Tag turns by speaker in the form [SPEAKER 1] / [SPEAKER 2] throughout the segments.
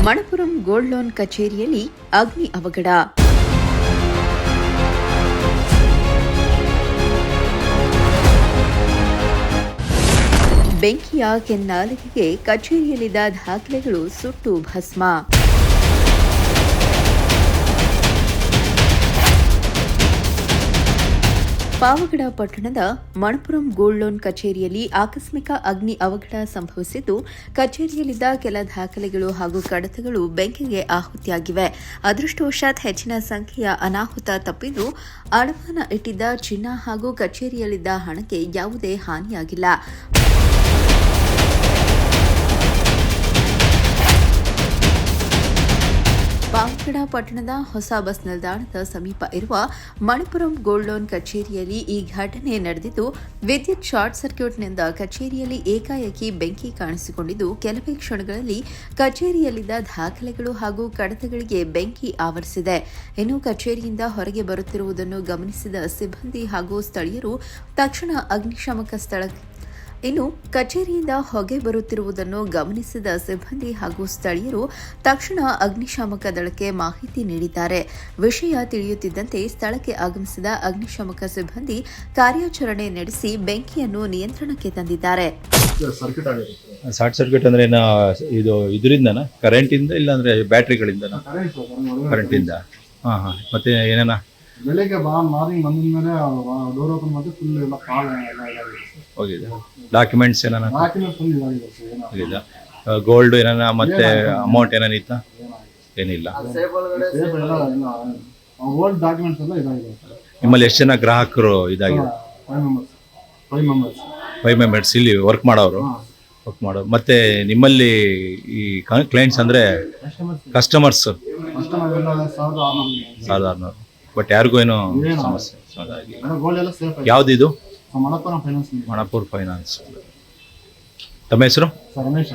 [SPEAKER 1] Manappuram gold loan ಕಚೇರಿಯಲ್ಲಿ ಅಗ್ನಿ ಅವಘಡ. ಬೆಂಕಿಯ ಕೆನ್ನಾಲಿಗೆಗೆ ಕಚೇರಿಯಲ್ಲಿದ್ದ ದಾಖಲೆಗಳು ಸುಟ್ಟು ಭಸ್ಮ. ಪಾವಗಡ ಪಟ್ಟಣದ ಮಣಪುರಂ ಗೋಲ್ಡ್ ಲೋನ್ ಕಚೇರಿಯಲ್ಲಿ ಆಕಸ್ಮಿಕ ಅಗ್ನಿ ಅವಘಡ ಸಂಭವಿಸಿದ್ದು, ಕಚೇರಿಯಲ್ಲಿದ್ದ ಕೆಲ ದಾಖಲೆಗಳು ಹಾಗೂ ಕಡತಗಳು ಬೆಂಕಿಗೆ ಆಹುತಿಯಾಗಿವೆ. ಅದೃಷ್ಟವಶಾತ್ ಹೆಚ್ಚಿನ ಸಂಖ್ಯೆಯ ಅನಾಹುತ ತಪ್ಪಿದ್ದು, ಅಡಮಾನ ಇಟ್ಟಿದ್ದ ಚಿನ್ನ ಹಾಗೂ ಕಚೇರಿಯಲ್ಲಿದ್ದ ಹಣಕ್ಕೆ ಯಾವುದೇ ಹಾನಿಯಾಗಿಲ್ಲ. ಪಾವಗಡ ಪಟ್ಟಣದ ಹೊಸ ಬಸ್ ನಿಲ್ದಾಣದ ಸಮೀಪ ಇರುವ ಮಣಪುರಂ ಗೋಲ್ಡ್ ಲೋನ್ ಕಚೇರಿಯಲ್ಲಿ ಈ ಘಟನೆ ನಡೆದಿದ್ದು, ವಿದ್ಯುತ್ ಶಾರ್ಟ್ ಸರ್ಕ್ಯೂಟ್ನಿಂದ ಕಚೇರಿಯಲ್ಲಿ ಏಕಾಏಕಿ ಬೆಂಕಿ ಕಾಣಿಸಿಕೊಂಡಿದ್ದು, ಕೆಲವೇ ಕ್ಷಣಗಳಲ್ಲಿ ಕಚೇರಿಯಲ್ಲಿದ್ದ ದಾಖಲೆಗಳು ಹಾಗೂ ಕಡತಗಳಿಗೆ ಬೆಂಕಿ ಆವರಿಸಿದೆ. ಇನ್ನು ಕಚೇರಿಯಿಂದ ಹೊರಗೆ ಬರುತ್ತಿರುವುದನ್ನು ಗಮನಿಸಿದ ಸಿಬ್ಬಂದಿ ಹಾಗೂ ಸ್ಥಳೀಯರು ತಕ್ಷಣ ಅಗ್ನಿಶಾಮಕ ಸ್ಥಳಕ್ಕೆ ಇನ್ನು ಕಚೇರಿಯಿಂದ ಹೊಗೆ ಬರುತ್ತಿರುವುದನ್ನು ಗಮನಿಸಿದ ಸಿಬ್ಬಂದಿ ಹಾಗೂ ಸ್ಥಳೀಯರು ತಕ್ಷಣ ಅಗ್ನಿಶಾಮಕ ದಳಕ್ಕೆ ಮಾಹಿತಿ ನೀಡಿದ್ದಾರೆ. ವಿಷಯ ತಿಳಿಯುತ್ತಿದ್ದಂತೆ ಸ್ಥಳಕ್ಕೆ ಆಗಮಿಸಿದ ಅಗ್ನಿಶಾಮಕ ಸಿಬ್ಬಂದಿ ಕಾರ್ಯಾಚರಣೆ ನಡೆಸಿ ಬೆಂಕಿಯನ್ನು ನಿಯಂತ್ರಣಕ್ಕೆ ತಂದಿದ್ದಾರೆ.
[SPEAKER 2] ಶಾರ್ಟ್ ಸರ್ಕ್ಯೂಟ್ ಅಂದ್ರೆ ಇದು ಇದರಿಂದನಾ, ಕರೆಂಟ್ ಇಂದ ಇಲ್ಲ ಅಂದ್ರೆ ಬ್ಯಾಟ್ರಿಗಳಿಂದ? ಕರೆಂಟ್ ಇಂದ. ಮತ್ತೆ ಏನೇನ
[SPEAKER 3] ಬೆಳಿಗ್ಗೆ ಮಾರ್ನಿಂಗ್ ಬಂದ ಮೇಲೆ ಡೋರ್ ಓಪನ್ ಮಾಡಿ ಫುಲ್ ಎಲ್ಲ ಕಾಲ್
[SPEAKER 2] ಹೋಗಿದೆ. ಡಾಕ್ಯುಮೆಂಟ್ಸ್ ಏನಾನ
[SPEAKER 3] ಫುಲ್ ಇದಾಗಿದೆ.
[SPEAKER 2] ಗೋಲ್ಡ್ ಏನಾನ ಮತ್ತೆ ಅಮೌಂಟ್ ಏನಾನ ಇತ್ತ? ಏನಿಲ್ಲ.
[SPEAKER 3] ಗೋಲ್ಡ್ ಡಾಕ್ಯುಮೆಂಟ್ಸ್ ಎಲ್ಲ ಇದಾಗಿದೆ.
[SPEAKER 2] ನಿಮ್ಮಲ್ಲಿ ಎಷ್ಟು ಜನ ಗ್ರಾಹಕರು ಇದಾಗಿದೆ? 5 ಮೆಂಬರ್ಸ್ ಇಲ್ಲಿ ವರ್ಕ್ ಮಾಡೋರು. ಮತ್ತೆ ನಿಮ್ಮಲ್ಲಿ ಈ ಕ್ಲೈಂಟ್ಸ್ ಅಂದ್ರೆ ಕಸ್ಟಮರ್ಸ್ 1600, ಬಟ್ ಯಾರಿಗೂ ಏನೋ ಸಮಸ್ಯೆ. ಯಾವ್ದಿದು? ಮಣಪುರ್ ಫೈನಾನ್ಸ್. ತಮ್ಮ ಹೆಸರು?
[SPEAKER 3] ರಮೇಶ್.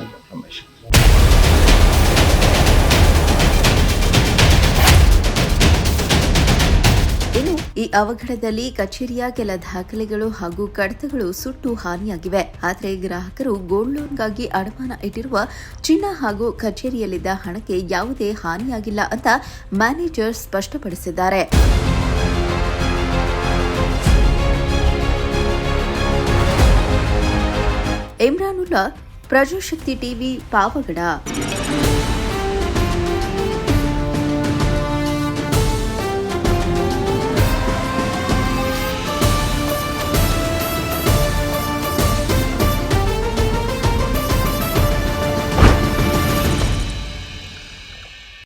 [SPEAKER 1] ಇನ್ನು ಈ ಅವಘಡದಲ್ಲಿ ಕಚೇರಿಯ ಕೆಲ ದಾಖಲೆಗಳು ಹಾಗೂ ಕಡತಗಳು ಸುಟ್ಟು ಹಾನಿಯಾಗಿವೆ. ಆದರೆ ಗ್ರಾಹಕರು ಗೋಲ್ಡ್ ಲೋನ್ಗಾಗಿ ಅಡಮಾನ ಇಟ್ಟಿರುವ ಚಿನ್ನ ಹಾಗೂ ಕಚೇರಿಯಲ್ಲಿದ್ದ ಹಣಕ್ಕೆ ಯಾವುದೇ ಹಾನಿಯಾಗಿಲ್ಲ ಅಂತ ಮ್ಯಾನೇಜರ್ ಸ್ಪಷ್ಟಪಡಿಸಿದ್ದಾರೆ. ಇಮ್ರಾನುಲ್ಲಾ, ಪ್ರಜಾಶಕ್ತಿ ಟಿವಿ, ಪಾವಗಡ.